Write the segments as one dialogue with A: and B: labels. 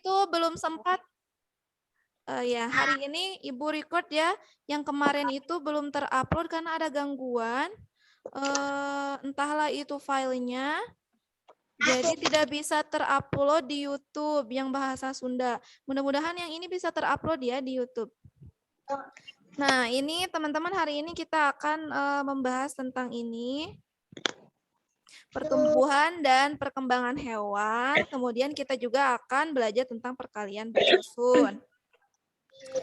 A: itu belum sempat. Ya, hari ini Ibu record ya. Yang kemarin itu belum terupload karena ada gangguan. Entahlah itu filenya. Jadi tidak bisa terupload di YouTube yang bahasa Sunda. Mudah-mudahan yang ini bisa terupload ya di YouTube. Nah, ini teman-teman hari ini kita akan membahas tentang ini. Pertumbuhan dan perkembangan hewan. Kemudian kita juga akan belajar tentang perkalian bersusun.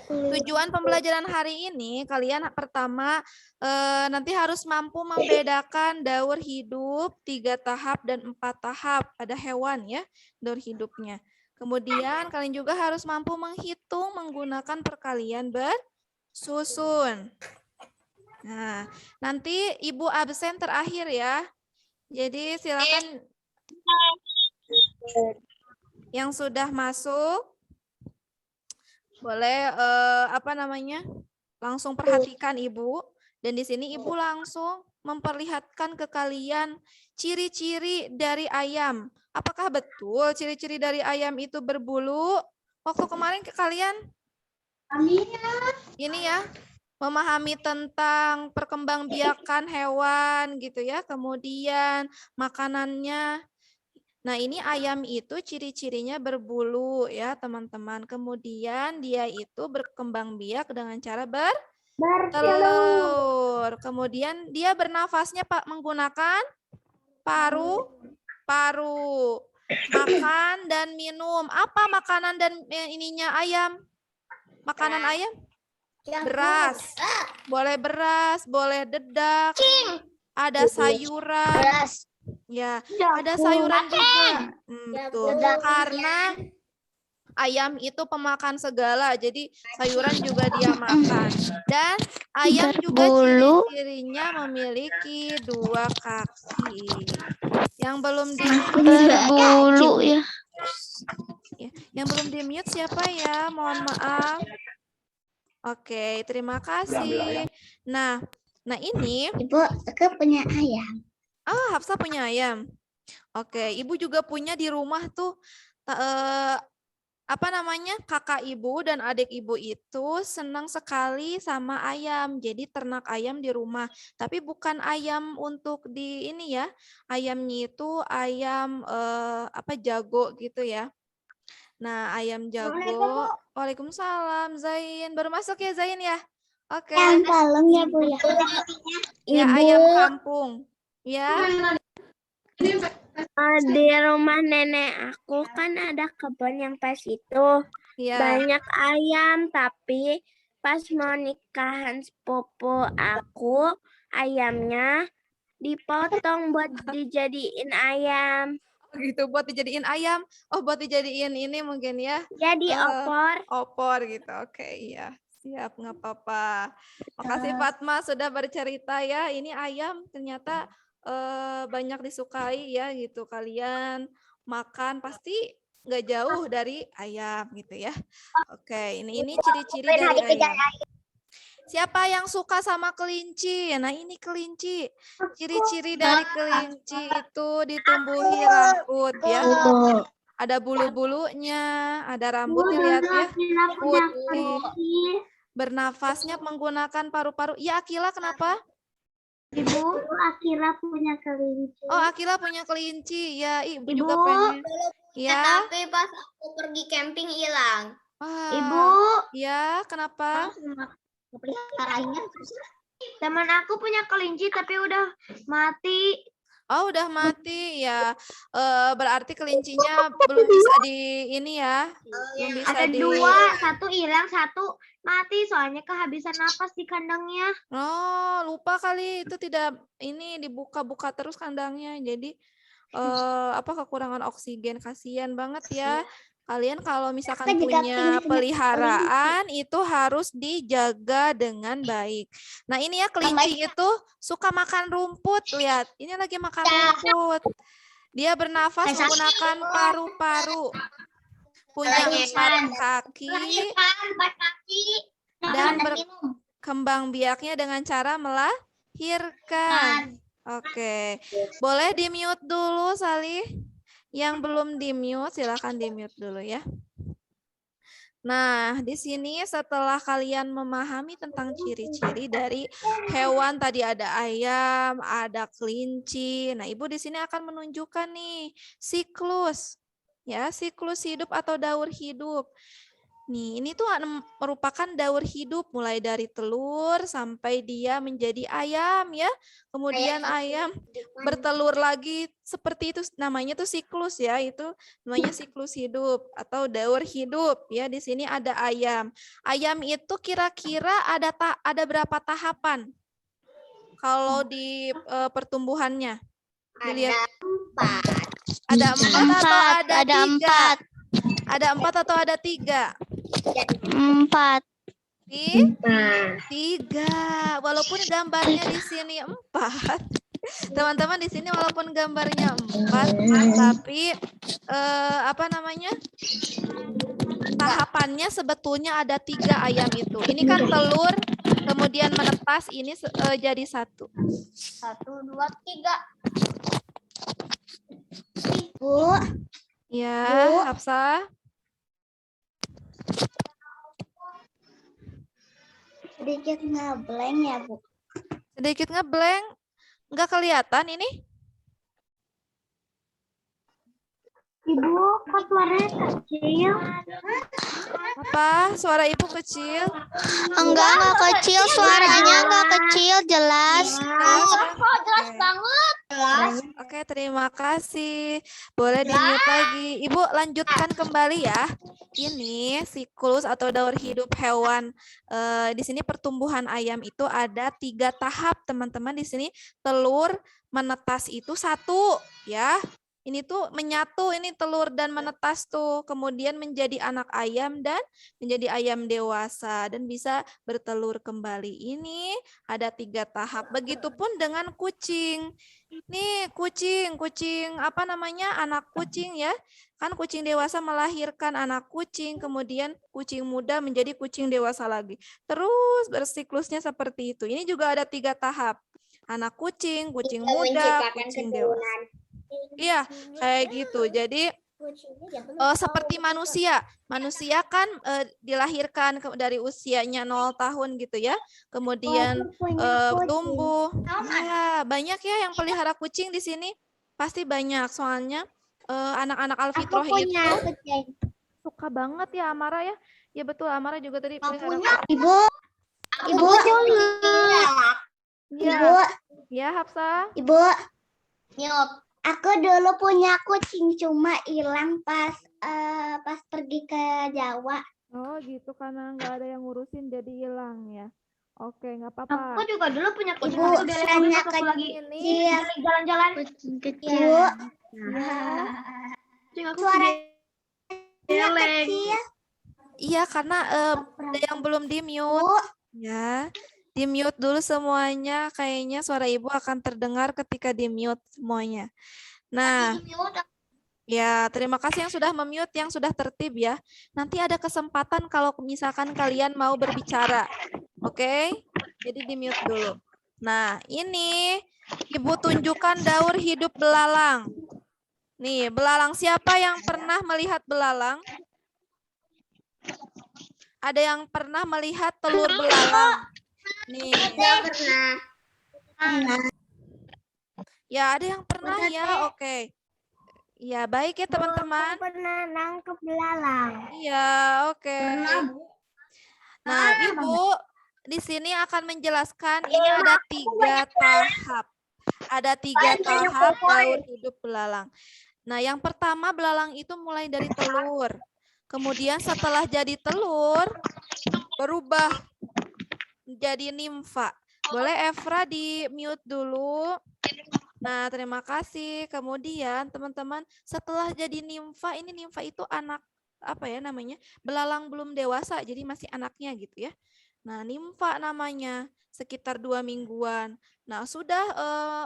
A: Tujuan pembelajaran hari ini, kalian pertama nanti harus mampu membedakan daur hidup 3 tahap dan 4 tahap pada hewan ya, daur hidupnya. Kemudian kalian juga harus mampu menghitung menggunakan perkalian bersusun. Nah, nanti Ibu absen terakhir ya. Jadi silakan yang sudah masuk boleh langsung perhatikan Ibu, dan di sini Ibu langsung memperlihatkan ke kalian ciri-ciri dari ayam. Apakah betul ciri-ciri dari ayam itu berbulu? Waktu kemarin ke kalian ini ya, memahami tentang perkembangbiakan hewan gitu ya, kemudian makanannya. Nah, ini ayam itu ciri-cirinya berbulu ya, teman-teman. Kemudian dia itu berkembang biak dengan cara bertelur. Kemudian dia bernafasnya Pak menggunakan paru-paru. Makan dan minum. Apa makanan dan ininya ayam? Makanan ayam? Beras. Boleh beras, boleh dedak. Ada sayuran. Ya, ada sayuran juga. Betul. Karena ayam itu pemakan segala, jadi sayuran juga dia makan. Dan ayam juga ciri-cirinya memiliki 2 kaki. Yang belum
B: berbulu ya.
A: Yang belum di-mute siapa ya? Mohon maaf. Oke, terima kasih. Nah ini.
B: Ibu, aku punya ayam.
A: Hafsah punya ayam. Oke, Ibu juga punya di rumah tuh kakak Ibu dan adik Ibu itu senang sekali sama ayam. Jadi ternak ayam di rumah. Tapi bukan ayam untuk di ini ya. Ayamnya itu ayam jago gitu ya. Nah, ayam jago. Waalaikumsalam, Zain. Baru masuk ya, Zain ya? Oke.
B: Salam ya, Bu ya.
A: Ya, ayam kampung. Ya.
B: Di rumah nenek aku kan ada kebun yang pas itu.
A: Ya.
B: Banyak ayam, tapi pas mau nikahan sepupu aku, ayamnya dipotong buat dijadiin ayam.
A: Gitu, buat dijadiin ayam. Buat dijadiin ini mungkin ya.
B: Jadi opor.
A: Opor gitu. Oke, iya. Siap, nggak apa-apa. Makasih Fatma sudah bercerita ya. Ini ayam ternyata banyak disukai ya gitu. Kalian makan pasti nggak jauh dari ayam gitu ya. Oke, ini ciri-ciri dari ayam. Siapa yang suka sama kelinci? Nah, ini kelinci. Ciri-ciri dari kelinci itu ditumbuhi rambut ya. Ada bulu-bulunya, ada rambutnya, lihat ya. Putih. Bernafasnya menggunakan paru-paru. Ya, Akila kenapa?
B: Ibu, Akila punya kelinci.
A: Akila punya kelinci. Ya, Ibu juga pengen. Ya.
C: Tapi pas aku pergi camping hilang.
B: Ibu.
A: Ya, kenapa?
B: Teman aku punya kelinci tapi udah mati.
A: Udah mati ya. Berarti kelincinya belum bisa di ini ya. Belum bisa
B: ada 2, 1 hilang, 1 mati soalnya kehabisan napas di kandangnya.
A: Lupa kali itu tidak ini dibuka-buka terus kandangnya. Jadi kekurangan oksigen, kasihan banget ya. Kalian kalau misalkan punya peliharaan itu harus dijaga dengan baik. Nah, ini ya kelinci itu suka makan rumput, lihat. Ini lagi makan rumput. Dia bernafas menggunakan paru-paru. Punya 4 kaki. Dan berkembang biaknya dengan cara melahirkan. Oke. Boleh di-mute dulu, Salih? Yang belum di-mute, silakan di-mute dulu ya. Nah, di sini setelah kalian memahami tentang ciri-ciri dari hewan, tadi ada ayam, ada kelinci. Nah, Ibu di sini akan menunjukkan nih siklus, ya, siklus hidup atau daur hidup. Nih, ini tuh merupakan daur hidup mulai dari telur sampai dia menjadi ayam ya. Kemudian ayam bertelur lagi, seperti itu namanya tuh siklus ya. Itu namanya siklus hidup atau daur hidup ya. Di sini ada ayam. Ayam itu kira-kira ada berapa tahapan kalau di pertumbuhannya? Dilihat.
C: Ada 4.
A: Ada 4 atau ada
D: Ada
A: 3?
D: 4.
A: Ada 4 atau ada 3?
D: 4.
A: Di 3. Walaupun gambarnya di sini 4. Teman-teman di sini walaupun gambarnya 4, tapi apa namanya? Tahapannya sebetulnya ada 3 ayam itu. Ini kan telur, kemudian menetas, ini jadi 1.
C: 1, 2, 3.
B: Bu,
A: Ya,
B: Bu.
A: Hafsah.
B: sedikit ngeblank ya, Bu.
A: Sedikit ngeblank. Nggak kelihatan ini?
B: Ibu, kok suaranya kecil?
A: Apa? Suara ibu kecil?
D: Enggak kecil, suaranya enggak kecil, jelas.
C: Jelas banget.
A: Oke, terima kasih. Boleh di-mute lagi. Ibu lanjutkan kembali ya. Ini siklus atau daur hidup hewan. Di sini pertumbuhan ayam itu ada 3 tahap, teman-teman. Di sini telur menetas itu 1 ya. Ini tuh menyatu, ini telur dan menetas tuh. Kemudian menjadi anak ayam dan menjadi ayam dewasa dan bisa bertelur kembali. Ini ada 3 tahap. Begitupun dengan kucing. Nih kucing apa namanya, anak kucing ya. Kan kucing dewasa melahirkan anak kucing, kemudian kucing muda menjadi kucing dewasa lagi. Terus bersiklusnya seperti itu. Ini juga ada 3 tahap. Anak kucing muda, kucing dewasa. Iya, kayak gitu. Jadi seperti manusia. Manusia kan dilahirkan dari usianya 0 tahun gitu ya. Kemudian tumbuh. Ya, banyak ya yang pelihara kucing di sini. Pasti banyak soalnya anak-anak alfitroh itu
B: kucing.
A: suka banget ya Amara ya. Ya betul, Amara juga tadi pelihara kucing.
B: Ibu, Ibu,
A: Ya, ya Hafsah.
B: Ibu,
C: Nyop.
B: aku dulu punya kucing cuma hilang pas pergi ke Jawa.
A: Oh gitu, karena nggak ada yang ngurusin jadi hilang ya. Oke, nggak apa-apa.
C: Aku juga dulu punya kucing.
B: Ibu,
C: Aku dari
B: tanya
C: pas aku lagi
A: Ini
C: jalan-jalan.
B: Kucing
C: Iya.
B: Ibu,
C: Kucing aku
B: suaranya kecil.
A: iya karena ada yang belum di-mute.
B: Bu,
A: Ya, di-mute dulu semuanya. Kayaknya suara ibu akan terdengar ketika di-mute semuanya. Nah, ya terima kasih yang sudah memute, yang sudah tertib ya. Nanti ada kesempatan kalau misalkan kalian mau berbicara. Oke? Jadi di-mute dulu. Nah, ini ibu tunjukkan daur hidup belalang. Nih, belalang. Siapa yang pernah melihat belalang? Ada yang pernah melihat telur belalang? Nih. Ya, ada yang pernah ya. Oke. Ya, baik ya teman-teman.
B: pernah nangkep belalang.
A: Iya, oke. Nah, Ibu di sini akan menjelaskan ini ada 3 tahap. Ada 3 tahap daur hidup belalang. Nah, yang pertama belalang itu mulai dari telur. Kemudian setelah jadi telur, berubah menjadi nimfa. Boleh Evra di-mute dulu. Nah, terima kasih. Kemudian teman-teman, setelah jadi nimfa, ini nimfa itu anak apa ya namanya? Belalang belum dewasa, jadi masih anaknya gitu ya. Nah, nimfa namanya, sekitar 2 mingguan. Nah, sudah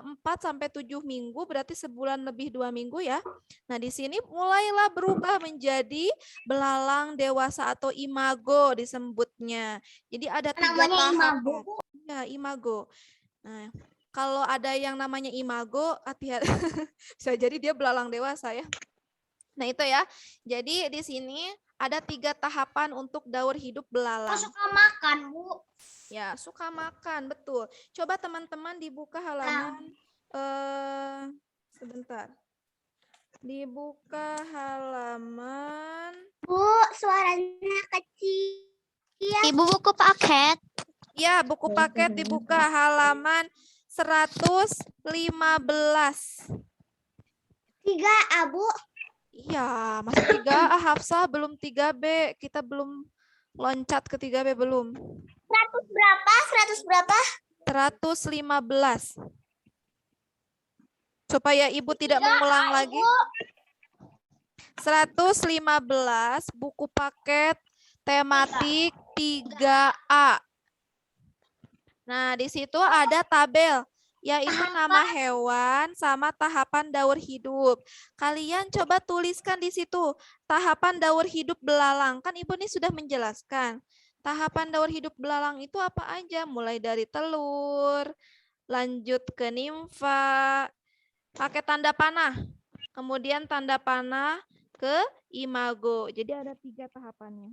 A: 4 sampai 7 minggu, berarti sebulan lebih 2 minggu ya. Nah, di sini mulailah berubah menjadi belalang dewasa atau imago disebutnya. Jadi ada 3 tahap. Ya, imago. Nah, kalau ada yang namanya imago, hati-hati. Bisa jadi dia belalang dewasa ya. Nah, itu ya. Jadi di sini ada 3 tahapan untuk daur hidup belalang.
C: Suka makan, Bu.
A: Ya, suka makan, betul. Coba teman-teman dibuka halaman sebentar. Dibuka halaman.
B: Bu, suaranya kecil.
D: Ibu buku paket.
A: Ya, buku paket dibuka halaman 115.
B: 3A, Bu.
A: Iya, masih 3A Hafsah, belum 3B. Kita belum loncat ke 3B belum.
B: 100 berapa? 100 berapa?
A: 115. Supaya Ibu tidak mengulang lagi. 115 buku paket tematik 3A. Nah, di situ ada tabel, yaitu nama hewan sama tahapan daur hidup. Kalian coba tuliskan di situ, tahapan daur hidup belalang. Kan Ibu ini sudah menjelaskan. Tahapan daur hidup belalang itu apa aja? Mulai dari telur, lanjut ke nimfa, pakai tanda panah. Kemudian tanda panah ke imago. Jadi ada 3 tahapannya.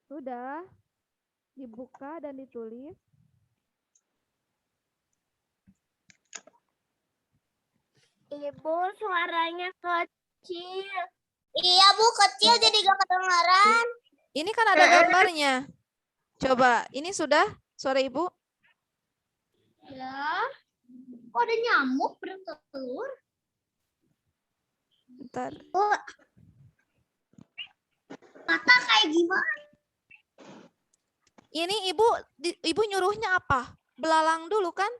A: Sudah dibuka dan ditulis.
C: Ibu, suaranya kecil.
B: Iya, Bu, kecil jadi gak kedengaran.
A: Ini kan ada gambarnya. Coba, ini sudah suara Ibu?
C: Ya. Kok ada nyamuk bertelur?
A: Bentar.
B: Mata kayak gimana?
A: Ini Ibu nyuruhnya apa? Belalang dulu kan?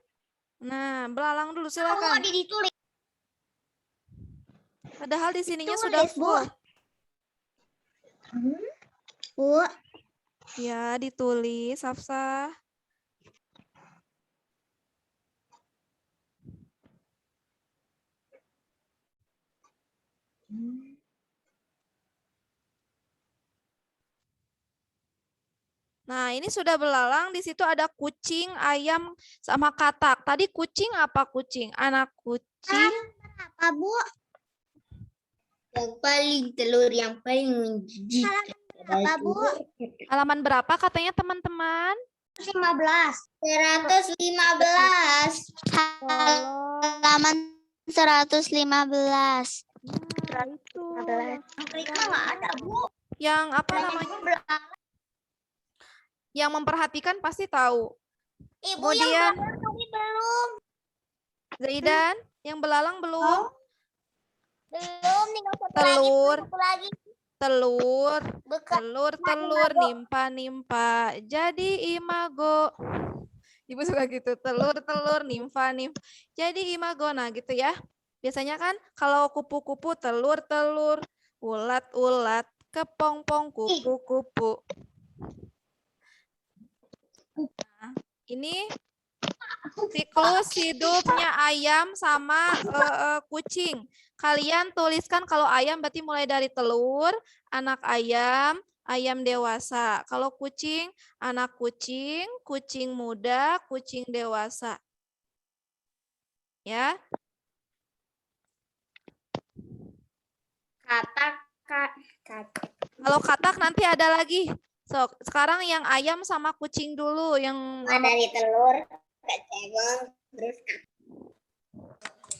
A: Nah, belalang dulu silakan.
B: Ditulis.
A: Padahal di sininya
B: Tulis,
A: sudah
B: Bu.
A: full.
B: Bu,
A: Ya, ditulis Hafsah. Nah, ini sudah belalang. Di situ ada kucing, ayam, sama katak. Tadi kucing apa kucing? Anak kucing.
B: apa, Bu?
C: Yang paling telur yang paling menjijikkan.
B: Apa, Bu?
A: Halaman berapa katanya teman-teman?
B: 15.
C: 115.
D: Halaman 115.
A: Nah, itu.
B: Afrika nggak ada, Bu.
A: Yang apa namanya? Yang memperhatikan pasti tahu.
B: Ibu
A: Kemudian,
B: yang tadi belum.
A: Zaidan, yang belalang belum?
B: Belum, tinggal satu
A: Telur.
B: lagi.
A: Telur,
B: Bekas.
A: telur, nimpa. Jadi imago. Ibu suka gitu, telur, nimfa. Jadi imago, nah gitu ya. Biasanya kan kalau kupu-kupu, telur, ulat, kepong-pong, kupu-kupu. Nah, ini siklus hidupnya ayam sama kucing. Kalian tuliskan kalau ayam berarti mulai dari telur, anak ayam, ayam dewasa. Kalau kucing, anak kucing, kucing muda, kucing dewasa. Ya.
C: Katak.
A: Kalau katak nanti ada lagi. So, sekarang yang ayam sama kucing dulu yang
B: Dari telur ke cebong terus.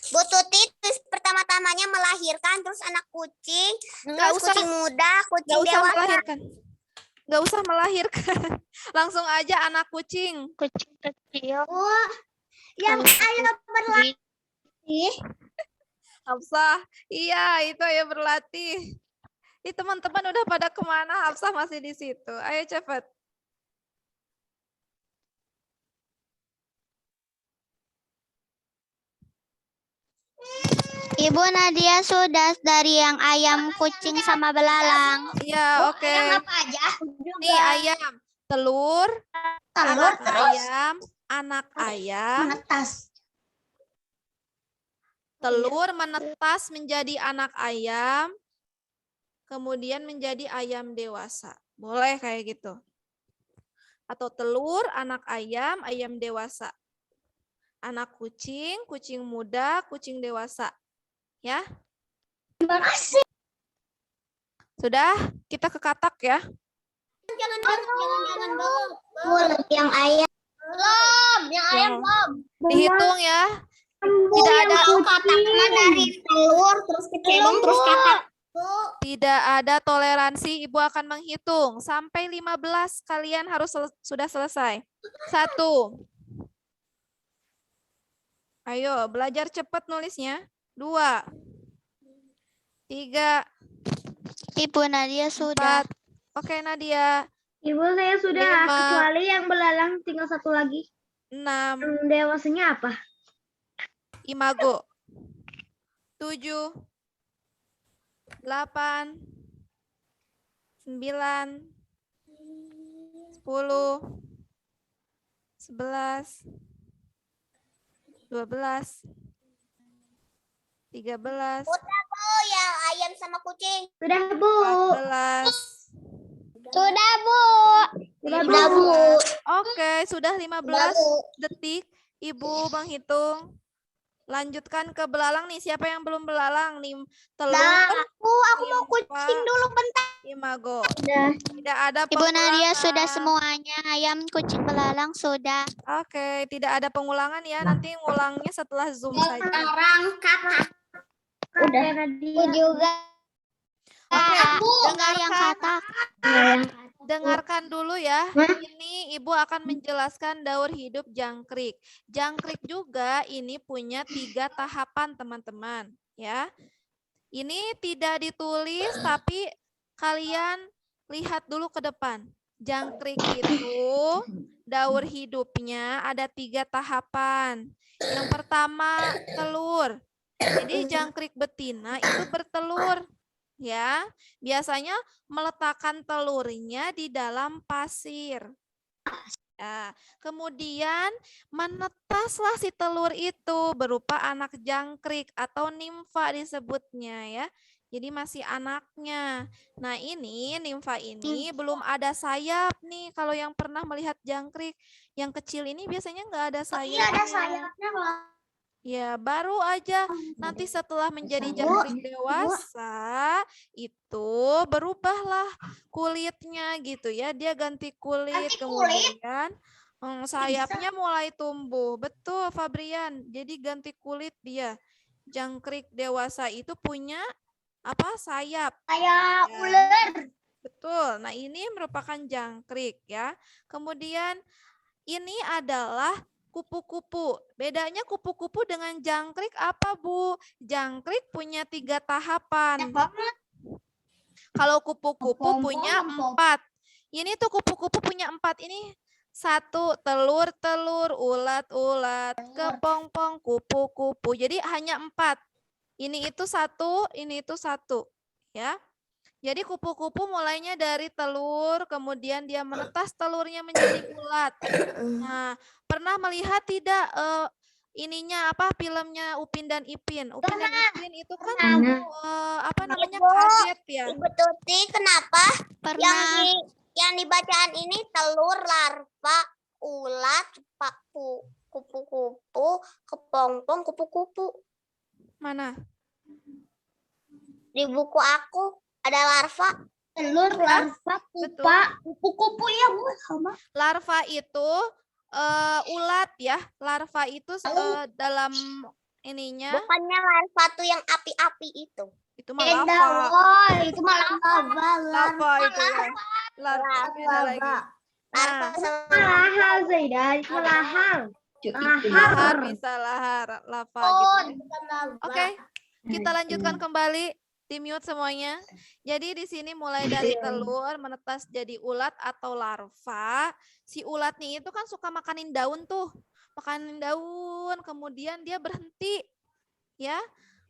B: Bu Tuti terus pertama-tamanya melahirkan, terus anak kucing,
A: Nggak
B: terus
A: usah.
B: kucing muda, kucing
A: Nggak usah
B: dewasa.
A: melahirkan. Nggak usah melahirkan. Langsung aja anak kucing.
D: Kucing kecil.
B: Bu, yang ayam berlatih.
A: Hafsah, iya itu ya berlatih. Ih, teman-teman udah pada kemana? Hafsah masih di situ. Ayo cepat.
D: Ibu Nadia sudah dari yang ayam, kucing, sama belalang.
A: Iya, oke.
B: Ayam apa aja?
A: Nih ayam, telur,
B: Telur
A: anak
B: terus
A: ayam, anak ayam,
B: menetas.
A: telur menetas menjadi anak ayam, kemudian menjadi ayam dewasa. Boleh kayak gitu. Atau telur, anak ayam, ayam dewasa. Anak kucing, kucing muda, kucing dewasa. Ya.
B: Terima kasih.
A: Sudah? Kita ke katak ya.
C: Jangan belum.
B: Yang ayam.
C: Belum, yang ayam
A: Belum.
C: belum.
A: Dihitung ya. Tidak ada
B: Kataknya dari telur terus ke cebong terus katak.
A: tidak ada toleransi. Ibu akan menghitung sampai 15 kalian harus sudah selesai. 1. Ayo, belajar cepat nulisnya. 2. 3.
D: Ibu Nadia sudah.
A: 4. Oke, Nadia.
E: Ibu saya sudah,
A: 5.
E: kecuali yang belalang tinggal satu lagi.
A: 6.
E: Dewasanya apa?
A: Imago. 7. 8. 9. 10. 11. 12. 13.
C: Oh, yang ayam sama kucing.
E: Sudah, Bu.
A: 14.
B: Sudah, Bu.
E: Sudah,
A: 15.
E: Bu.
A: Oke, sudah 15 detik. Ibu menghitung. Lanjutkan ke belalang nih. Siapa yang belum belalang nih? Telur.
B: Aku mau kucing
A: nimfa,
B: dulu bentar.
A: Imago.
E: Sudah.
A: Tidak ada
D: Ibu Nadia
A: pengulangan.
D: sudah semuanya. Ayam, kucing, belalang sudah.
A: Oke, tidak ada pengulangan ya. Nanti ngulangnya setelah Zoom saja.
B: Sekarang katak.
E: Udah, Nadia.
B: Aku juga.
D: Enggak yang katak.
A: Dengarkan dulu ya. Ini Ibu akan menjelaskan daur hidup jangkrik. Jangkrik juga ini punya 3 tahapan, teman-teman. Ya, ini tidak ditulis, tapi kalian lihat dulu ke depan. Jangkrik itu daur hidupnya ada 3 tahapan. Yang pertama telur. Jadi jangkrik betina itu bertelur. Ya, biasanya meletakkan telurnya di dalam pasir. Ya, kemudian menetaslah si telur itu berupa anak jangkrik atau nimfa disebutnya ya. Jadi masih anaknya. Nah, ini nimfa ini belum ada sayap nih. Kalau yang pernah melihat jangkrik yang kecil ini biasanya nggak ada sayapnya.
B: Ada sayapnya loh.
A: Ya, baru aja nanti setelah menjadi jangkrik dewasa itu berubahlah kulitnya gitu ya. Dia ganti kulit, kemudian sayapnya mulai tumbuh. Betul, Fabrian. Jadi ganti kulit dia. Jangkrik dewasa itu punya apa? Sayap.
B: Kayak
A: Ya.
B: ular.
A: Betul. Nah, ini merupakan jangkrik ya. Kemudian ini adalah kupu-kupu. Bedanya kupu-kupu dengan jangkrik apa, Bu? Jangkrik punya 3 tahapan. Kalau kupu-kupu punya 4. Ini tuh kupu-kupu punya 4. Ini 1, telur-telur, ulat-ulat, kepompong, kupu-kupu. Jadi hanya 4. Ini itu 1, ini itu 1. Ya. Jadi kupu-kupu mulainya dari telur, kemudian dia menetas telurnya menjadi ulat. Nah, pernah melihat tidak ininya apa filmnya Upin dan Ipin? Upin dan Ipin itu kan apa namanya kaget ya.
C: Ibu Tuti, kenapa
D: Pernah.
C: yang dibacaan ini telur, larva, ulat, kupu-kupu, kepompong, kupu-kupu.
A: Mana?
C: Di buku aku ada larva.
B: Telur, larva, pupa, kupu-kupu ya, Bu. Sama.
A: Larva itu ulat ya. Larva itu dalam ininya
C: Bukannya larva tuh yang api-api itu.
A: itu mah
B: Beda,
A: lava.
B: woy. Itu malah lava.
A: Lava itu ya. Larva beda lagi.
C: Larva
A: Nah,
C: sama
E: Lahar, Zaidah. Itu lahar.
A: lahar bisa lahar, lava gitu. Oke, kita lanjutkan kembali. Di-mute semuanya. Jadi di sini mulai dari telur menetas jadi ulat atau larva. Si ulatnya itu kan suka makanin daun tuh. Makanin daun, kemudian dia berhenti ya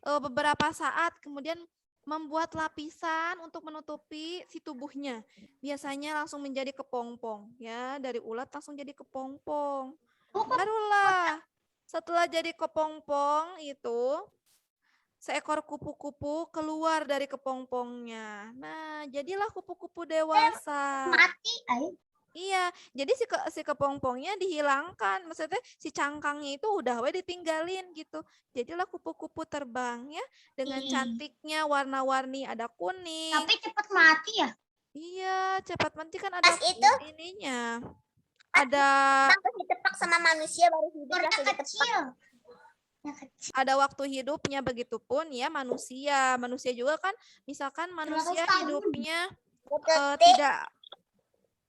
A: beberapa saat, kemudian membuat lapisan untuk menutupi si tubuhnya. Biasanya langsung menjadi kepompong ya, dari ulat langsung jadi kepompong. Barulah setelah jadi kepompong itu seekor kupu-kupu keluar dari kepompongnya. Nah, jadilah kupu-kupu dewasa.
B: Mati, ay.
A: Iya, jadi si kepompongnya dihilangkan. Maksudnya si cangkangnya itu udah we ditinggalin gitu. Jadilah kupu-kupu terbang ya dengan cantiknya warna-warni, ada kuning.
B: Tapi cepat mati ya.
A: Iya, cepat mati kan ada
C: Pas itu
A: ininya. Ada
C: pas ditepak sama manusia baru hidup
B: Warna
C: langsung ditepak.
B: kecil. Yang kecil.
A: ada waktu hidupnya, begitupun ya manusia. Manusia juga kan misalkan manusia
B: tahun.
A: hidupnya
C: Detik.
A: tidak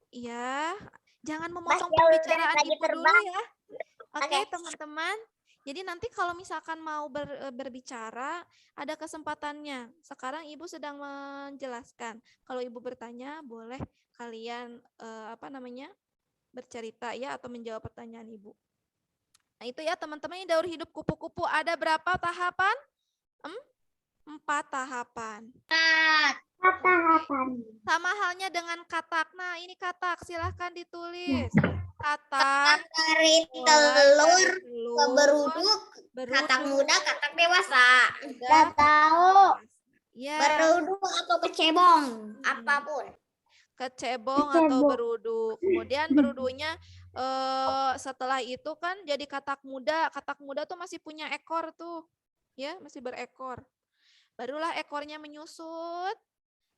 A: ya, jangan memotong
C: Mas Yaul
A: pembicaraan
C: lagi
A: Ibu dulu
C: terbang.
A: ya. Oke,
C: Oke.
A: teman-teman. Jadi nanti kalau misalkan mau berbicara, ada kesempatannya. Sekarang Ibu sedang menjelaskan. Kalau Ibu bertanya, boleh kalian bercerita ya atau menjawab pertanyaan Ibu. Nah, itu ya teman-teman, ini daur hidup kupu-kupu ada berapa tahapan? 4 tahapan.
B: Tahapan.
A: Sama halnya dengan katak. Nah, ini katak, silahkan ditulis. Katak
C: Dari
A: mulai
C: telur
A: dari
C: ke beruduk, katak muda, katak dewasa.
B: Nggak tahu.
A: Ya,
C: Beruduk atau kecebong, apapun.
A: kecebong atau beruduk. Kemudian beruduknya setelah itu kan jadi katak muda. Katak muda tuh masih punya ekor tuh. Ya, masih berekor. Barulah ekornya menyusut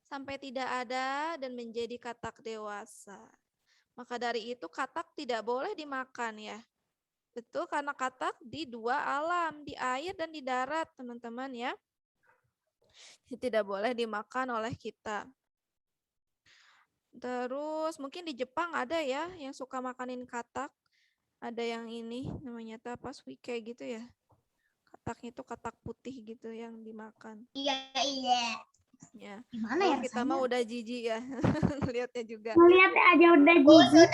A: sampai tidak ada dan menjadi katak dewasa. Maka dari itu katak tidak boleh dimakan ya. Betul, karena katak di 2 alam, di air dan di darat, teman-teman ya. Tidak boleh dimakan oleh kita. Terus mungkin di Jepang ada ya yang suka makanin katak. Ada yang ini namanya apa, suike gitu ya. Kataknya itu katak putih gitu yang dimakan.
B: Iya.
A: Ya.
B: Gimana
A: Kalau
B: ya
A: kita mah udah jijik ya. Lihatnya juga.
E: Lihat aja udah jijik.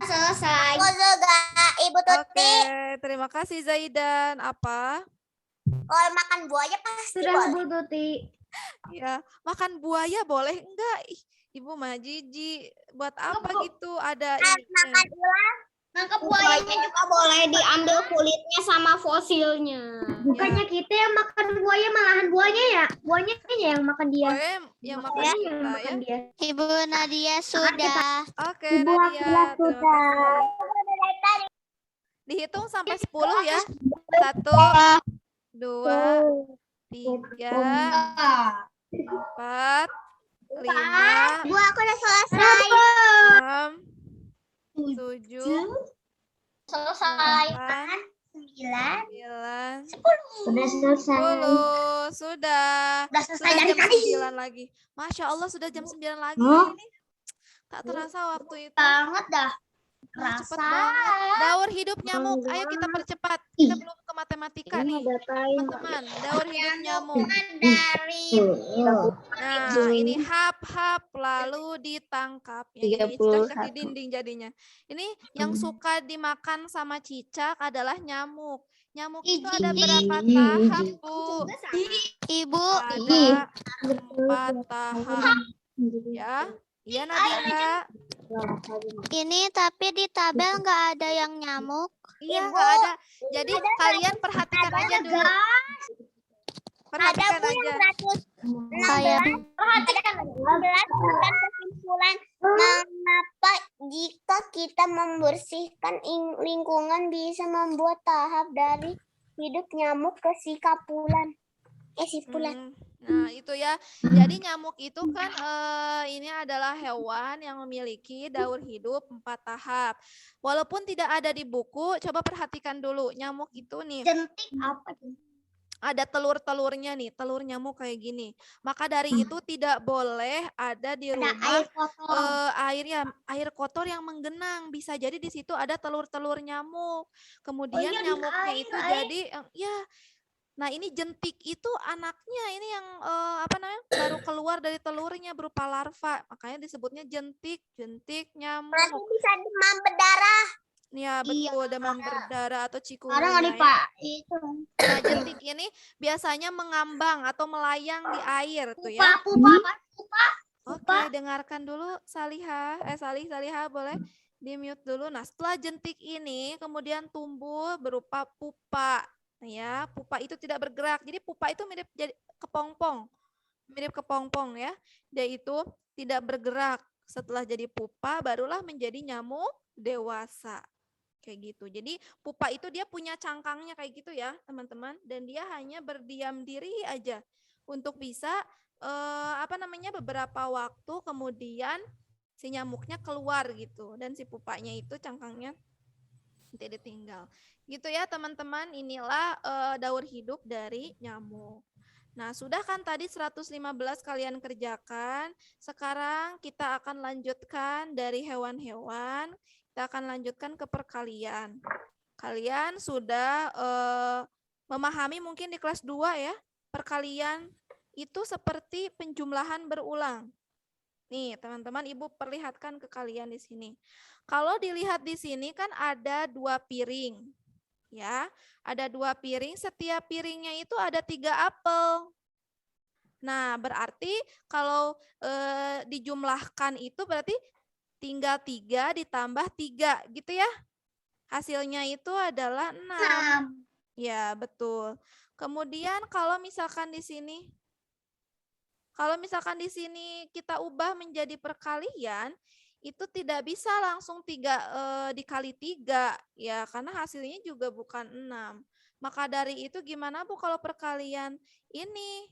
B: Selesai.
C: Aku juga, Ibu
A: Oke,
C: Tuti.
A: terima kasih Zaidan. Apa?
C: Kalau makan buaya pasti
E: Sudah
C: boleh.
E: Bu Tuti.
A: Ya, makan buaya boleh enggak? Ih, Ibu mah jijik. Buat apa gitu? Ada ininya.
C: Makan ular,
B: Nangkep buayanya juga boleh diambil kulitnya sama fosilnya.
E: Bukannya kita yang makan buaya, malahan buahnya ya. Buahnya yang makan dia.
A: Boleh yang makan
E: Buahnya yang
A: kita ya.
E: makan dia.
D: Ibu Nadia sudah.
A: Oke,
B: Ibu
A: Nadia.
B: Akila
A: Terima kasih. Dihitung sampai 10 ya. 1, 2, 3, 4, 5,
B: Bu, aku udah selesai.
A: 6, 7,
C: selesai.
A: 8,
B: 9.
A: 9,
B: Sudah selesai.
A: 10. Sudah.
B: Udah selesai
A: Sudah
B: dari
A: jam
B: tadi.
A: 9 lagi. Masya Allah sudah jam 9 lagi.
B: Hah?
A: Ini tak terasa waktu itu.
B: Banget dah.
A: Wah, cepet
B: Rasa.
A: banget. Daur hidup nyamuk. Ayo kita percepat. Kita belum ke matematika nih. Teman-teman, daur hidup nyamuk.
B: Dari
A: Nah, ini hap-hap lalu ditangkap. Ya, ini cicak di dinding jadinya. Ini yang suka dimakan sama cicak adalah nyamuk. Nyamuk itu ada berapa tahap, Bu?
D: Ibu,
A: Ada 4 tahap. Ya, iya Nadia.
D: ini tapi di tabel nggak ada yang nyamuk.
A: Iya, nggak ada. Jadi kalian perhatikan aja dulu. Perhatikan aja.
D: Kayak
C: Perhatikan 11 bukan kesimpulan mengapa jika kita membersihkan lingkungan bisa membuat tahap dari hidup nyamuk ke sipulan. Sipulan.
A: Nah, itu ya. Jadi nyamuk itu kan ini adalah hewan yang memiliki daur hidup 4 tahap. Walaupun tidak ada di buku, coba perhatikan dulu. Nyamuk itu nih
B: jentik apa?
A: ada telur-telurnya nih, telur nyamuk kayak gini. Maka dari itu tidak boleh ada di
B: Ada
A: rumah
B: air kotor.
A: air kotor yang menggenang. Bisa jadi di situ ada telur-telur nyamuk. Kemudian
B: iya, di
A: nyamuknya
B: air,
A: itu
B: air.
A: jadi ya. Nah, ini jentik itu anaknya ini yang baru keluar dari telurnya berupa larva. Makanya disebutnya jentik
C: Nanti
A: nyamuk.
C: bisa demam berdarah.
A: Ya, betul, demam berdarah atau
B: Sekarang
A: cikungunya.
B: ada
A: Ya.
B: Pak itu.
A: Nah, jentik ini biasanya mengambang atau melayang di air tuh ya.
B: Pupa.
A: Oke, dengarkan dulu Salihah. Salihah boleh di-mute dulu. Nah, setelah jentik ini kemudian tumbuh berupa pupa. Nah, ya, pupa itu tidak bergerak. Jadi pupa itu mirip jadi kepompong. Mirip kepompong ya. Dia itu tidak bergerak. Setelah jadi pupa, barulah menjadi nyamuk dewasa. Kayak gitu. Jadi pupa itu dia punya cangkangnya kayak gitu ya, teman-teman. Dan dia hanya berdiam diri aja untuk bisa beberapa waktu kemudian si nyamuknya keluar gitu. Dan si pupanya itu cangkangnya nanti ditinggal. Gitu ya, teman-teman. Inilah daur hidup dari nyamuk. Nah, sudah kan tadi 115 kalian kerjakan. Sekarang kita akan lanjutkan dari hewan-hewan. Kita akan lanjutkan ke perkalian. Kalian sudah memahami mungkin di kelas 2 ya. Perkalian itu seperti penjumlahan berulang. Nih, teman-teman, Ibu perlihatkan ke kalian di sini. Kalau dilihat di sini kan ada 2 piring. Ya, ada 2 piring, setiap piringnya itu ada 3 apel. Nah, berarti kalau dijumlahkan itu berarti tinggal 3 ditambah 3 gitu ya. Hasilnya itu adalah 6. Ya, betul. Kemudian kalau misalkan di sini kita ubah menjadi perkalian, itu tidak bisa langsung 3 dikali 3 ya, karena hasilnya juga bukan 6. Maka dari itu gimana Bu kalau perkalian ini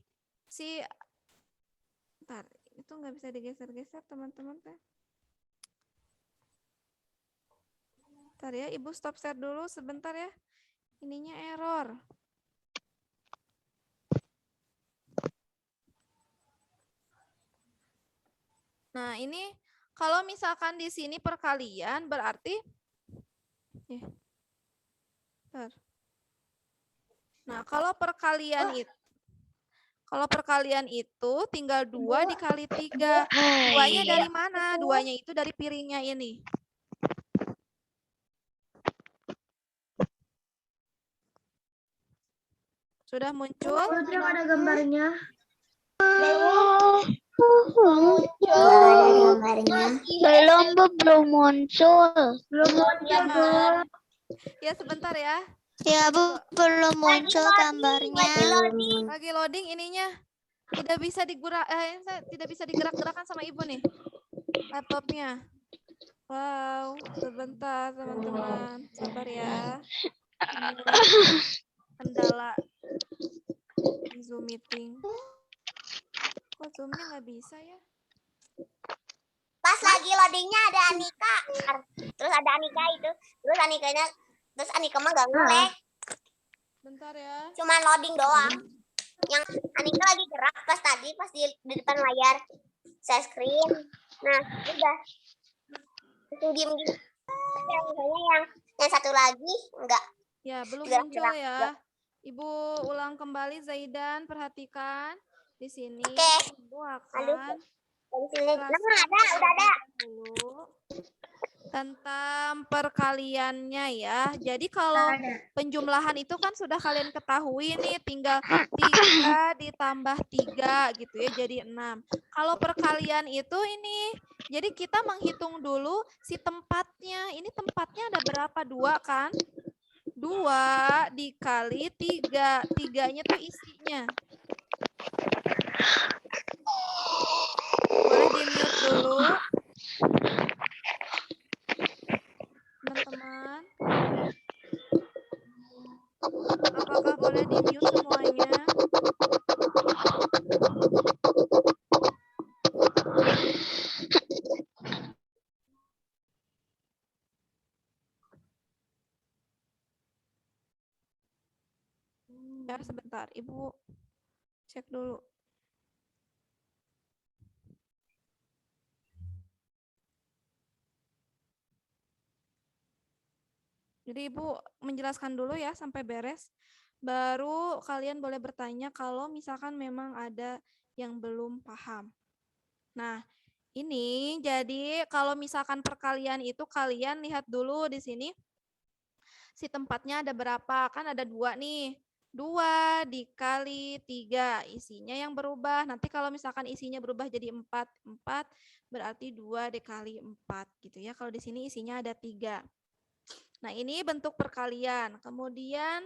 A: bentar, itu nggak bisa digeser-geser teman-teman teh. Bentar ya, Ibu stop share dulu sebentar ya. Ininya error. Nah, ini kalau misalkan di sini perkalian berarti Nah, kalau perkalian itu tinggal 2 dikali 3. 2-nya dari mana? 2-nya itu dari piringnya ini. Sudah muncul?
E: Putri ada gambarnya.
D: Belum, Bu, belum muncul.
E: Belum muncul, Bu.
A: Ya, sebentar ya.
D: Ya, Bu, belum muncul gambarnya.
A: Lagi loading ininya. Tidak bisa digerak-gerakkan sama Ibu nih. Laptopnya. Wow, sebentar teman-teman. Sabar ya. Inilah kendala di Zoom meeting. Kok Zoom-nya nggak bisa ya?
C: Pas lagi loadingnya ada Anika. Terus ada Anika itu. Terus Anika mah gak nge-lag.
A: Bentar ya.
C: Cuman loading doang. Yang Anika lagi gerak pas di depan layar share screen. Nah, udah. Itu diem gitu. Yang satu lagi enggak.
A: Ya, belum
C: Gerak,
A: muncul
C: gerak,
A: ya.
C: gerak.
A: Ibu ulang kembali Zaidan, perhatikan di sini.
C: Oke.
A: Ibu akan
C: Nah, udah ada.
A: dulu tentang perkaliannya ya. Jadi kalau penjumlahan itu kan sudah kalian ketahui nih, tinggal 3 ditambah 3 gitu ya, jadi 6. Kalau perkalian itu ini, jadi kita menghitung dulu si tempatnya. Ini tempatnya ada berapa? 2 kan? 2 dikali 3. 3-nya tuh isinya. Boleh di-mute dulu. Teman-teman. Apakah boleh di-mute semuanya? Ya, sebentar. Ibu cek dulu. Jadi Ibu menjelaskan dulu ya sampai beres. Baru kalian boleh bertanya kalau misalkan memang ada yang belum paham. Nah, ini jadi kalau misalkan perkalian itu kalian lihat dulu di sini. Si tempatnya ada berapa? Kan ada 2 nih. 2 dikali 3. Isinya yang berubah. Nanti kalau misalkan isinya berubah jadi 4. 4 berarti 2 dikali 4 gitu ya. Kalau di sini isinya ada 3. Nah, ini bentuk perkalian. Kemudian,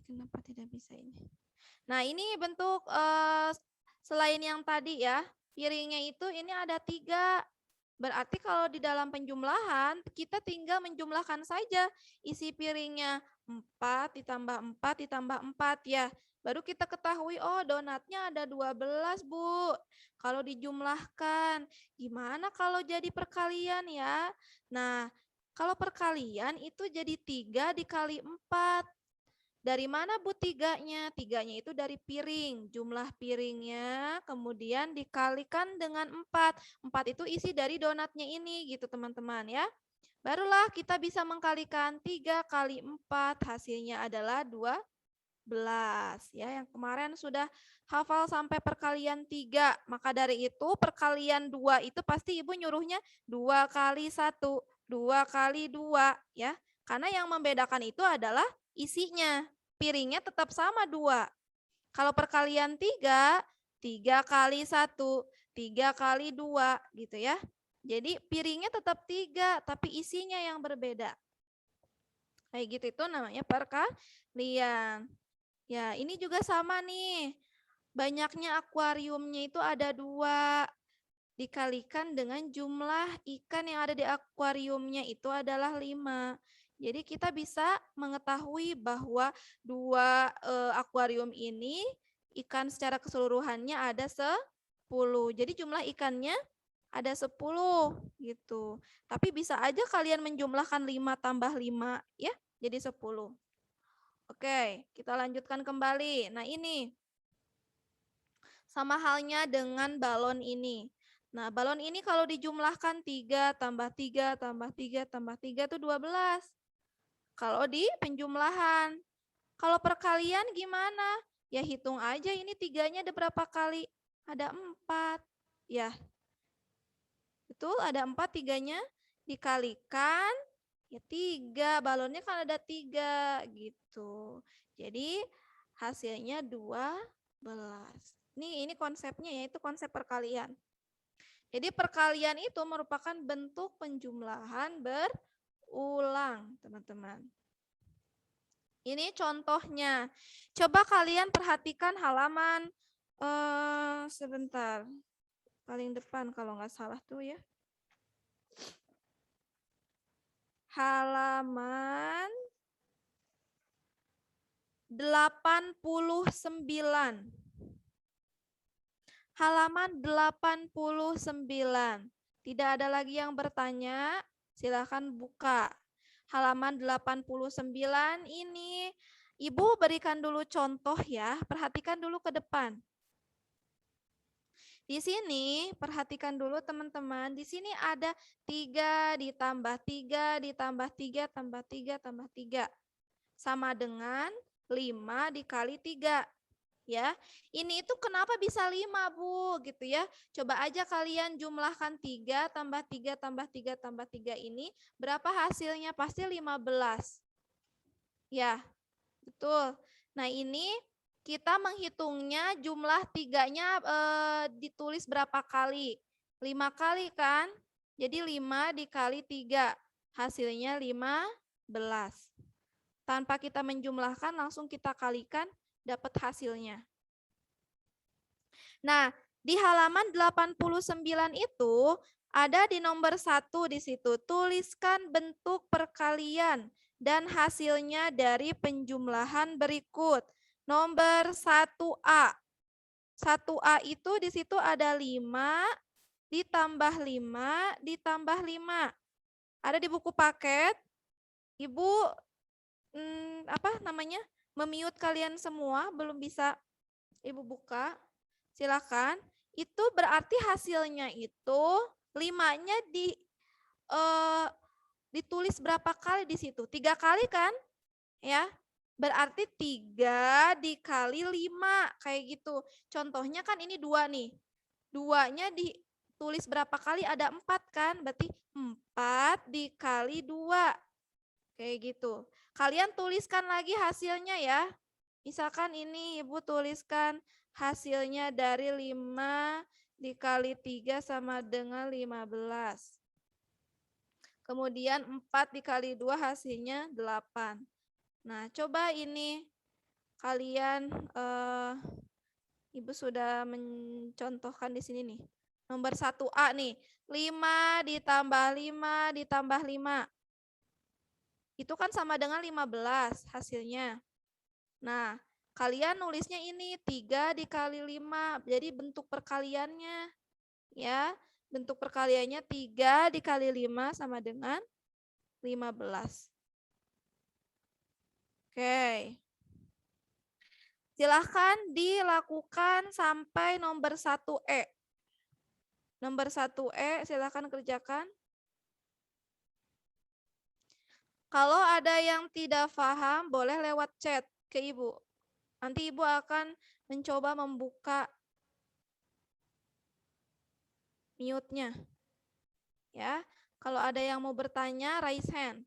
A: kenapa tidak bisa ini? Nah, ini bentuk selain yang tadi ya, piringnya itu ini ada 3. Berarti kalau di dalam penjumlahan, kita tinggal menjumlahkan saja isi piringnya 4 ditambah 4 ditambah 4 ya. Baru kita ketahui, oh donatnya ada 12, Bu. Kalau dijumlahkan, gimana kalau jadi perkalian ya? Nah, kalau perkalian itu jadi 3 dikali 4. Dari mana Bu tiganya? Tiganya itu dari piring. Jumlah piringnya kemudian dikalikan dengan 4. 4 itu isi dari donatnya ini gitu teman-teman ya. Barulah kita bisa mengkalikan 3 kali 4 hasilnya adalah 12 ya. Yang kemarin sudah hafal sampai perkalian 3. Maka dari itu perkalian 2 itu pasti Ibu nyuruhnya 2 kali 1, 2 kali 2 ya. Karena yang membedakan itu adalah isinya. Piringnya tetap sama 2. Kalau perkalian 3, 3 kali 1, 3 kali 2 gitu ya. Jadi piringnya tetap 3, tapi isinya yang berbeda. Kayak gitu itu namanya perkalian. Ya, ini juga sama nih. Banyaknya akuariumnya itu ada 2. Dikalikan dengan jumlah ikan yang ada di akuariumnya itu adalah 5. Jadi kita bisa mengetahui bahwa 2 akuarium ini ikan secara keseluruhannya ada 10. Jadi jumlah ikannya ada 10 gitu. Tapi bisa aja kalian menjumlahkan 5 tambah 5 ya, jadi 10. Oke, kita lanjutkan kembali. Nah, ini sama halnya dengan balon ini. Nah, balon ini kalau dijumlahkan 3 tambah 3 tambah 3 tambah 3 itu 12. Kalau di penjumlahan. Kalau perkalian gimana? Ya hitung aja ini 3-nya ada berapa kali? Ada 4. Ya. Betul, ada 4, 3-nya dikalikan ya 3. Balonnya kan ada 3 gitu. Jadi hasilnya 12. Ini konsepnya yaitu konsep perkalian. Jadi perkalian itu merupakan bentuk penjumlahan berulang, teman-teman. Ini contohnya. Coba kalian perhatikan halaman sebentar. Paling depan kalau nggak salah tuh ya. Halaman 89. Halaman 89. Tidak ada lagi yang bertanya, silakan buka. Halaman 89 ini, Ibu berikan dulu contoh ya, perhatikan dulu ke depan. Di sini, perhatikan dulu teman-teman, di sini ada 3 ditambah 3 ditambah 3 tambah 3 tambah 3. Sama dengan 5 dikali 3. Ya, ini itu kenapa bisa 5 Bu gitu ya. Coba aja kalian jumlahkan 3 tambah 3 tambah 3 tambah 3 ini berapa hasilnya? Pasti 15. Ya, betul. Nah, ini kita menghitungnya jumlah 3-nya ditulis berapa kali? 5 kali kan? Jadi 5 dikali 3 hasilnya 15. Tanpa kita menjumlahkan langsung kita kalikan dapat hasilnya. Nah, di halaman 89 itu ada di nomor 1 di situ. Tuliskan bentuk perkalian dan hasilnya dari penjumlahan berikut. Nomor 1A. 1A itu di situ ada 5 ditambah 5 ditambah 5. Ada di buku paket. Ibu memute kalian semua, belum bisa Ibu buka. Silakan. Itu berarti hasilnya itu 5-nya ditulis berapa kali di situ? 3 kali kan? Ya. Berarti 3 dikali 5 kayak gitu. Contohnya kan ini 2 nih. 2-nya ditulis berapa kali? Ada 4 kan? Berarti 4 dikali 2. Kayak gitu. Kalian tuliskan lagi hasilnya ya. Misalkan ini Ibu tuliskan hasilnya dari 5 dikali 3 sama dengan 15. Kemudian 4 dikali 2 hasilnya 8. Nah, coba ini kalian Ibu sudah mencontohkan di sini nih. Nomor 1A nih. 5 ditambah 5 ditambah 5. Itu kan sama dengan 15 hasilnya. Nah, kalian nulisnya ini 3 dikali 5. Jadi bentuk perkaliannya. Ya, bentuk perkaliannya 3 dikali 5 sama dengan 15. Oke. Silahkan dilakukan sampai nomor 1E. Nomor 1E silahkan kerjakan. Kalau ada yang tidak paham, boleh lewat chat ke Ibu. Nanti Ibu akan mencoba membuka mute-nya. Ya, kalau ada yang mau bertanya, raise hand.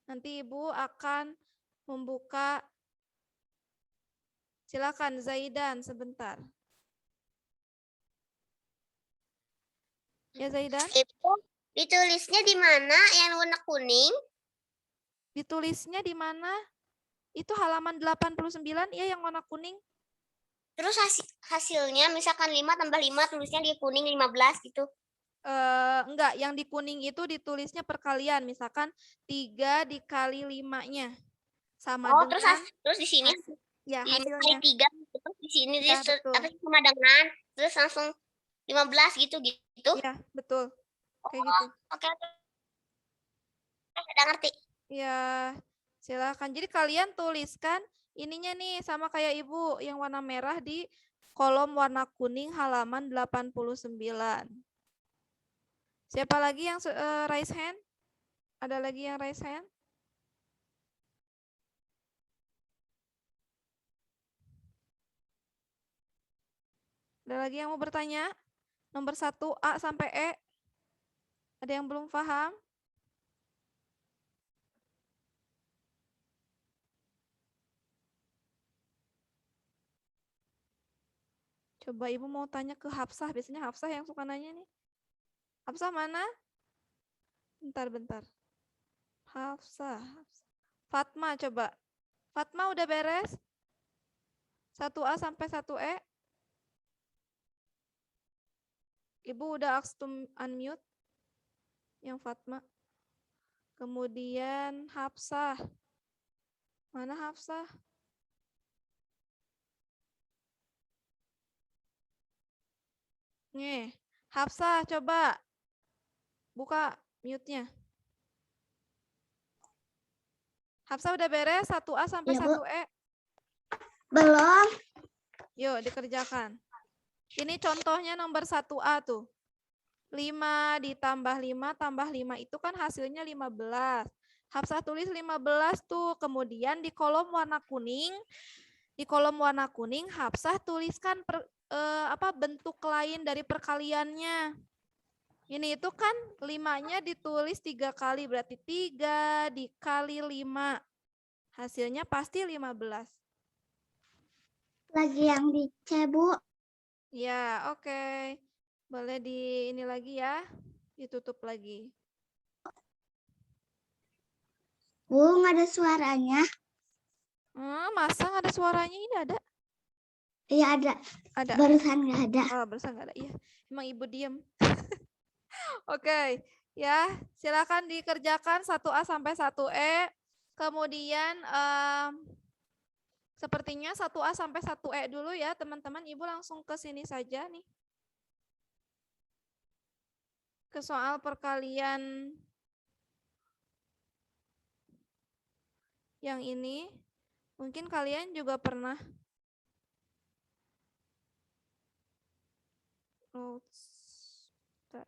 A: Nanti Ibu akan membuka. Silakan Zaidan sebentar. Ya Zaidan?
C: Itu ditulisnya di mana yang warna kuning?
A: Ditulisnya di mana? Itu halaman 89 ya yang warna kuning.
C: Terus hasilnya misalkan 5 tambah 5 tulisnya di kuning 15 gitu.
A: Enggak, yang di kuning itu ditulisnya perkalian. Misalkan 3 dikali 5-nya. Sama
C: Oh,
A: dengan
C: terus di sini
A: ya
C: 5 kali
A: hasilnya.
C: 3 terus di sini
A: Ya, betul.
C: sama dengan terus langsung 15 gitu.
A: Iya, betul. Kayak
C: Oh,
A: gitu.
C: oke. Udah ngerti.
A: Ya, silakan. Jadi kalian tuliskan ininya nih sama kayak Ibu yang warna merah di kolom warna kuning halaman 89. Siapa lagi yang raise hand? Ada lagi yang raise hand? Ada lagi yang mau bertanya? Nomor 1A sampai E. Ada yang belum paham? Coba Ibu mau tanya ke Hafsah. Biasanya Hafsah yang suka nanya nih. Hafsah mana? Bentar. Hafsah. Fatma coba. Fatma udah beres? 1A sampai 1E? Ibu udah ask to unmute? Yang Fatma. Kemudian Hafsah. Mana Hafsah? Nih, Hafsah coba buka mute-nya. Hafsah udah beres 1A sampai
B: Ya, Bu.
A: 1E?
B: Belum.
A: Yuk dikerjakan. Ini contohnya nomor 1A tuh. 5 ditambah 5 tambah 5 itu kan hasilnya 15. Hafsah tulis 15 tuh. Kemudian di kolom warna kuning, Hafsah tuliskan bentuk lain dari perkaliannya. Ini itu kan 5-nya ditulis 3 kali, berarti 3 dikali 5. Hasilnya pasti 15.
B: Lagi yang di C, Bu.
A: Ya, oke. Boleh di ini lagi ya. Ditutup lagi.
B: Bu, nggak ada suaranya.
A: Masa nggak ada suaranya? Ini ada.
B: Iya, ada.
A: Ada.
B: Barusan nggak ada.
A: Oh, barusan nggak ada. Iya, emang Ibu diem. Oke, ya. Silakan dikerjakan 1A sampai 1E. Kemudian sepertinya 1A sampai 1E dulu ya, teman-teman. Ibu langsung ke sini saja nih. Ke soal perkalian yang ini. Mungkin kalian juga pernah bentar.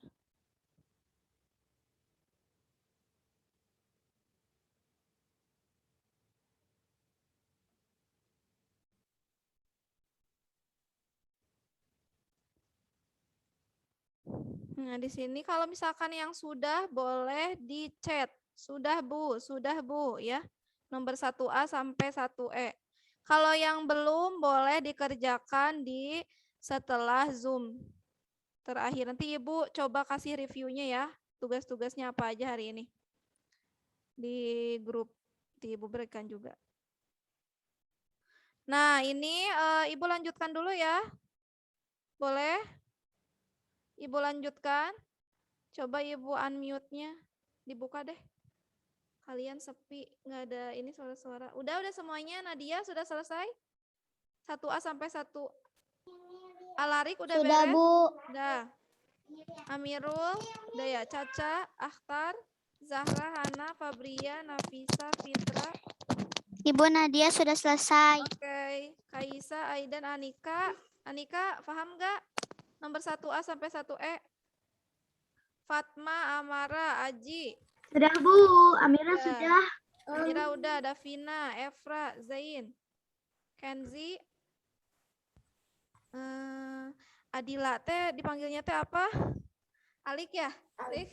A: Nah, di sini kalau misalkan yang sudah boleh di chat. Sudah Bu ya. Nomor 1A sampai 1E. Kalau yang belum boleh dikerjakan di setelah Zoom. Terakhir nanti Ibu coba kasih reviewnya ya. Tugas-tugasnya apa aja hari ini. Di grup di Ibu berikan juga. Nah, ini Ibu lanjutkan dulu ya. Boleh? Ibu lanjutkan. Coba Ibu unmute-nya. Dibuka deh. Kalian sepi, nggak ada ini suara-suara. Udah semuanya. Nadia sudah selesai? 1A sampai 1 Alarik udah
B: Sudah,
A: beres?
B: Bu.
A: Udah. Amirul, udah ya. Caca, Akhtar, Zahra, Hana, Fabria, Nafisa, Fitra.
D: Ibu Nadia sudah selesai.
A: Oke. Kaisa, Aidan, Anika. Anika, paham nggak? Nomor 1A sampai 1E. Fatma, Amara, Aji.
E: Sudah Bu, Amira
A: Udah.
E: sudah.
A: Amira udah, Davina, Efra, Zain, Kenzi, Adila teh dipanggilnya teh apa? Alik ya? Alik?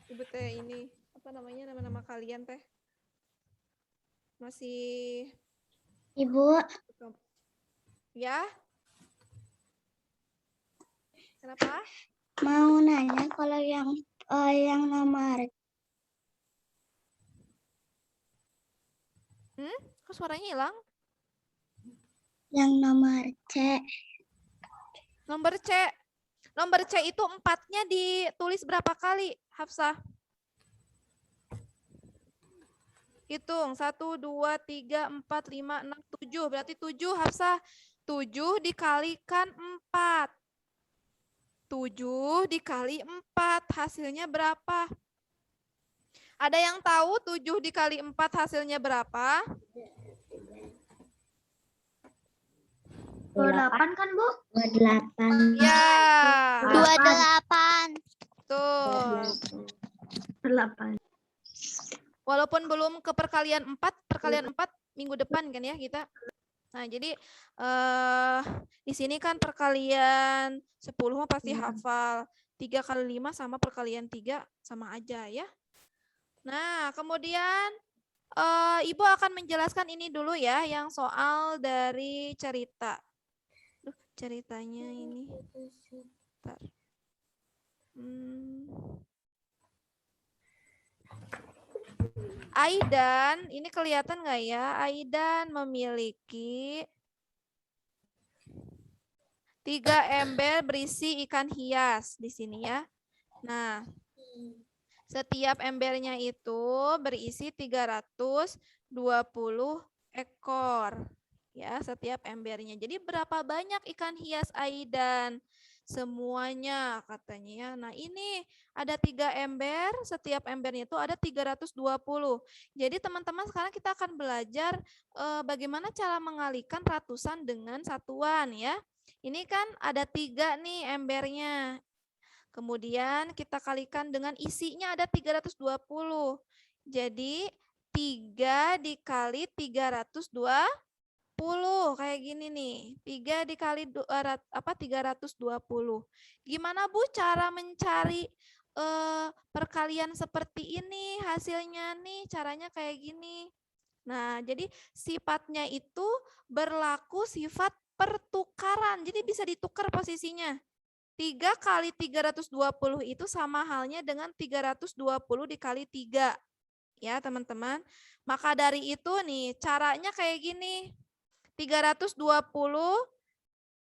A: Ibu teh ini apa namanya nama-nama kalian teh? Masih
B: Ibu,
A: ya? Kenapa?
B: mau nanya kalau yang nomor
A: Kok suaranya hilang?
B: C.
A: Nomor C. Nomor C itu 4-nya ditulis berapa kali, Hafsah? Hitung. 1, 2, 3, 4, 5, 6, 7. Berarti 7, Hafsah. 7 dikalikan 4. 7 dikali 4. Hasilnya berapa? Ada yang tahu 7 dikali 4 hasilnya berapa?
E: 28 kan Bu?
B: 28.
A: Ya.
D: 28.
A: Tuh.
E: 8.
A: Walaupun belum ke perkalian 4 minggu depan kan ya kita. Nah, jadi di sini kan perkalian 10 mah pasti hafal. 3 kali 5 sama perkalian 3 sama aja ya. Nah, kemudian Ibu akan menjelaskan ini dulu ya, yang soal dari cerita. Ceritanya ini. Bentar. Aidan, ini kelihatan nggak ya? Aidan memiliki 3 ember berisi ikan hias di sini ya. Nah, setiap embernya itu berisi 320 ekor. Ya, setiap embernya. Jadi berapa banyak ikan hias Aidan? Semuanya katanya ya. Nah, ini ada 3 ember, setiap embernya itu ada 320. Jadi teman-teman sekarang kita akan belajar bagaimana cara mengalikan ratusan dengan satuan ya. Ini kan ada 3 nih embernya. Kemudian kita kalikan dengan isinya ada 320. Jadi 3 dikali 320 kayak gini nih. 3 dikali 320. Gimana Bu cara mencari perkalian seperti ini? Hasilnya nih caranya kayak gini. Nah, jadi sifatnya itu berlaku sifat pertukaran. Jadi bisa ditukar posisinya. 3 kali 320 itu sama halnya dengan 320 dikali 3. Ya, teman-teman. Maka dari itu nih, caranya kayak gini. 320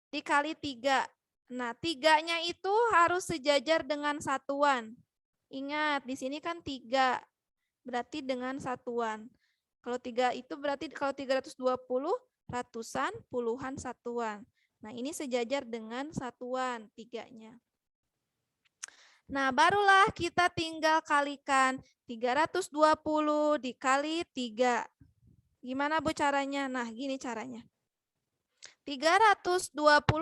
A: dikali 3. Nah, 3-nya itu harus sejajar dengan satuan. Ingat, di sini kan 3. Berarti dengan satuan. Kalau 3 itu berarti kalau 320 ratusan, puluhan satuan. Nah, ini sejajar dengan satuan 3-nya. Nah, barulah kita tinggal kalikan 320 dikali 3. Gimana Bu caranya? Nah, gini caranya. 320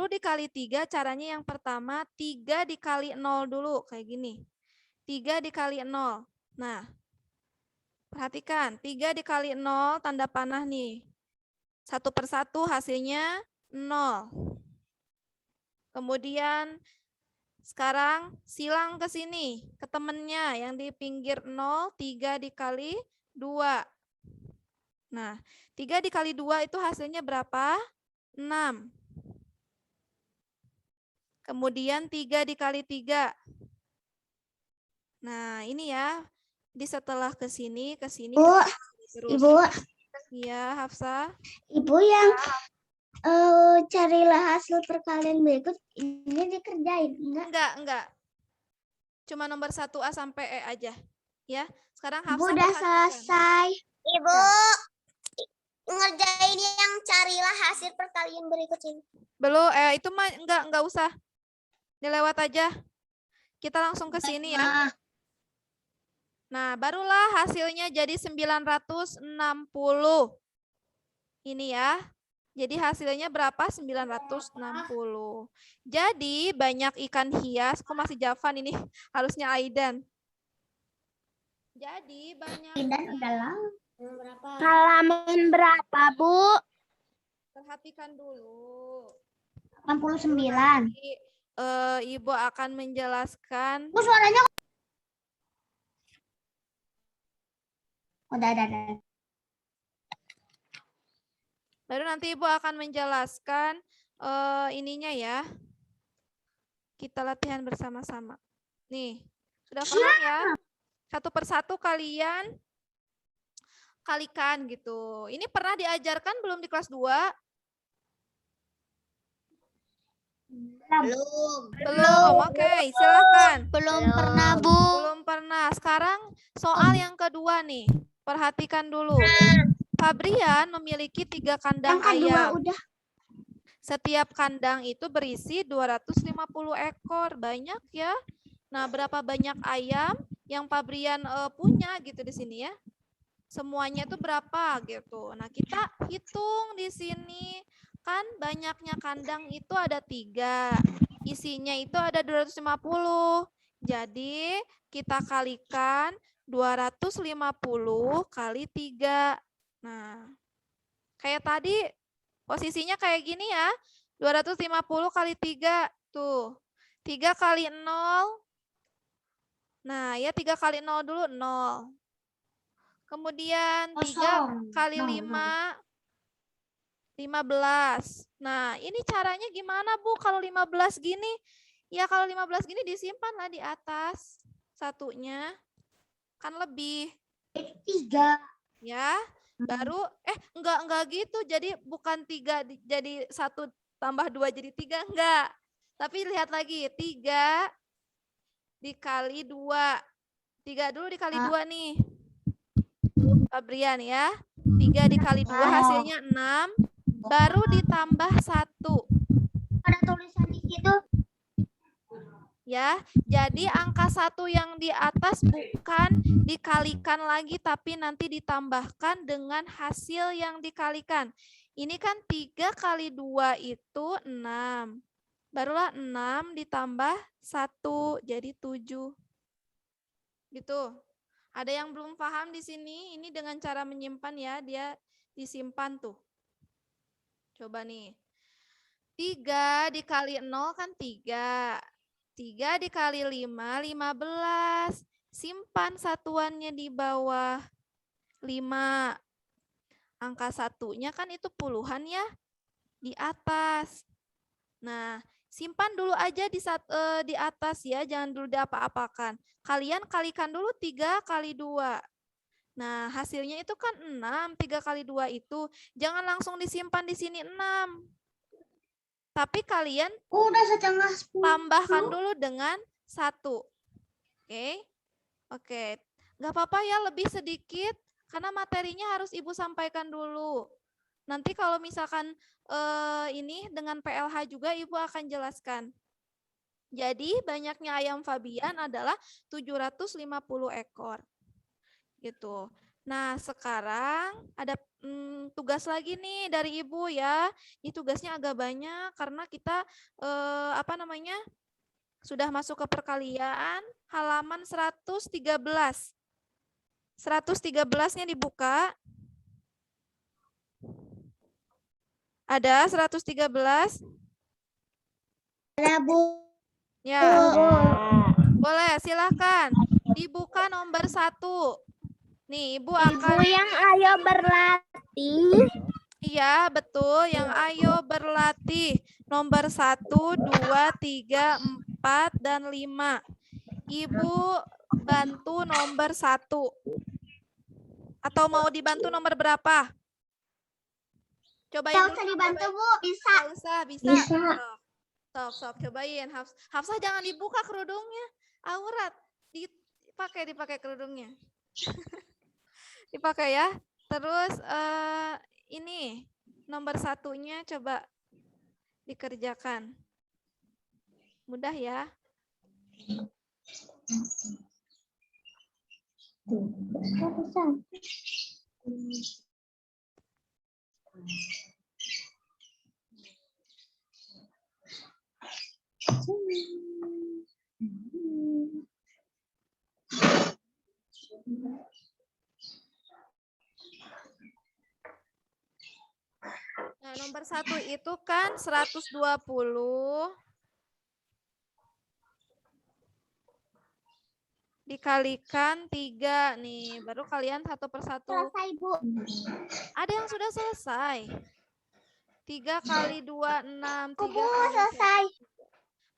A: dikali 3, caranya yang pertama 3 dikali 0 dulu, kayak gini. 3 dikali 0. Nah, perhatikan, 3 dikali 0, tanda panah nih. 1 per 1 hasilnya 0. Kemudian sekarang silang ke sini, ke temennya yang di pinggir 0, 3 dikali 2. Nah, 3 dikali 2 itu hasilnya berapa? 6. Kemudian 3 dikali 3. Nah, ini ya. Jadi setelah ke sini
B: Bu,
A: terus.
B: Ibu,
A: Iya, Hafsa.
B: Ibu yang carilah hasil perkalian berikut ini dikerjain enggak?
A: Enggak. Cuma nomor 1A sampai E aja. Ya. Sekarang
B: Ibu
A: Hafsa
B: udah
A: perhatikan.
B: selesai.
C: Ibu ngerjain yang carilah hasil perkalian berikut ini.
A: Belum, itu mah enggak usah. Dilewat aja. Kita langsung ke sini ya. Nah, barulah hasilnya jadi 960. Ini ya. Jadi hasilnya berapa? 960. Jadi banyak ikan hias. Kok masih Javan ini? Harusnya Aidan. Jadi banyak.
B: Dan udah lama.
E: Halaman berapa, Bu?
A: Perhatikan dulu.
B: 89.
A: Jadi, Ibu akan menjelaskan.
B: Bu suaranya udah.
A: Baru nanti Ibu akan menjelaskan ininya ya. Kita latihan bersama-sama. Nih, sudah paham ya? Satu persatu kalian kalikan gitu. Ini pernah diajarkan belum di kelas 2? Belum. Oke, silakan.
D: Belum pernah, Bu.
A: Belum pernah. Sekarang soal yang kedua nih. Perhatikan dulu. Fabrian memiliki 3 kandang
B: Yang kedua
A: ayam.
B: udah.
A: Setiap kandang itu berisi 250 ekor. Banyak ya. Nah, berapa banyak ayam yang Fabrian punya gitu di sini ya? Semuanya itu berapa gitu. Nah, kita hitung di sini. Kan banyaknya kandang itu ada 3. Isinya itu ada 250. Jadi, kita kalikan 250 kali 3. Nah, kayak tadi posisinya kayak gini ya. 250 kali 3. Tuh. 3 kali 0. Nah, ya 3 kali 0 dulu 0. Kemudian 3 kali 5, 15. Nah, ini caranya gimana, Bu? Kalau 15 gini, ya kalau 15 gini disimpanlah di atas satunya. Kan lebih.
B: 3.
A: Ya, baru, enggak gitu. Jadi bukan 3 jadi 1 tambah 2 jadi 3, enggak. Tapi lihat lagi, 3 dikali 2. 3 dulu dikali 2 nih. Fabrian ya. 3 dikali 2 hasilnya 6. Baru ditambah 1.
B: Ada tulisan di situ.
A: Ya, jadi angka 1 yang di atas bukan dikalikan lagi, tapi nanti ditambahkan dengan hasil yang dikalikan. Ini kan 3 kali 2 itu 6. Barulah 6 ditambah 1, jadi 7. Gitu. Ada yang belum paham di sini? Ini dengan cara menyimpan ya, dia disimpan tuh. Coba nih. 3 dikali 0 kan 3. 3 dikali 5, 15. Simpan satuannya di bawah 5. Angka satunya kan itu puluhan ya, di atas. Nah, simpan dulu aja di atas ya, jangan dulu diapa-apakan. Kalian kalikan dulu 3 kali 2. Nah, hasilnya itu kan 6, 3 kali 2 itu. Jangan langsung disimpan di sini 6. Tapi kalian
B: Udah setengah 10.
A: tambahkan dulu dengan 1. Oke. Nggak apa-apa ya lebih sedikit, karena materinya harus Ibu sampaikan dulu. Nanti kalau misalkan ini dengan PLH juga Ibu akan jelaskan. Jadi banyaknya ayam Fabian adalah 750 ekor. Gitu. Nah, sekarang ada tugas lagi nih dari Ibu ya. Ini tugasnya agak banyak karena kita sudah masuk ke perkalian halaman 113. 113-nya dibuka. Ada 113?
B: Ada, Bu.
A: Ya. Boleh, silahkan. Dibuka nomor 1. Nih, Ibu akan...
E: yang ayo berlatih.
A: Iya, betul. Yang ayo berlatih. Nomor 1, 2, 3, 4, dan 5. Ibu bantu nomor 1. Atau mau dibantu nomor berapa? Cobain
B: Bisa
A: dulu.
B: dibantu,
A: cobain.
B: Bu? Bisa.
A: Nggak usah, bisa.
E: Bisa.
A: Sok, cobain. Hafsah jangan dibuka kerudungnya. Aurat. Dipakai kerudungnya. Dipakai ya. Terus ini nomor 1-nya coba dikerjakan. Mudah ya. Nah, nomor 1 itu kan 120 dikalikan 3 nih. Baru kalian satu persatu.
B: Selesai, Bu.
A: Ada yang sudah selesai. 3 kali 2, 6. 3
B: Bu,
A: kali
B: selesai.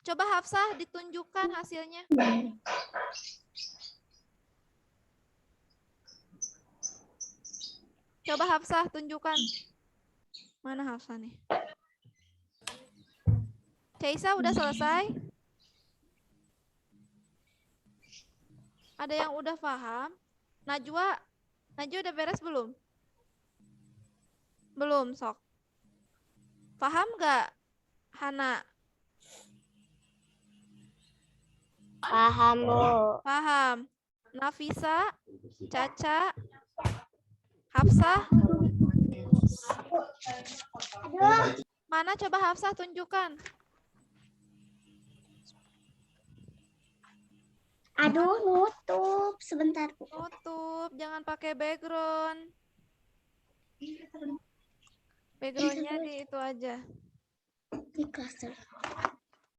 A: 1. Coba Hafsah ditunjukkan hasilnya. Coba Hafsah tunjukkan. Mana Hafsah nih? Caisa udah selesai? Ada yang udah paham? Najwa udah beres belum? Belum, sok. Paham nggak, Hana?
D: Paham, Bu.
A: Paham. Nafisa, Caca, Hafsah. Mana coba Hafsah tunjukkan.
B: Aduh, nutup. Sebentar, Bu.
A: Tutup, jangan pakai background. Backgroundnya di itu aja.
B: Di kelas dulu.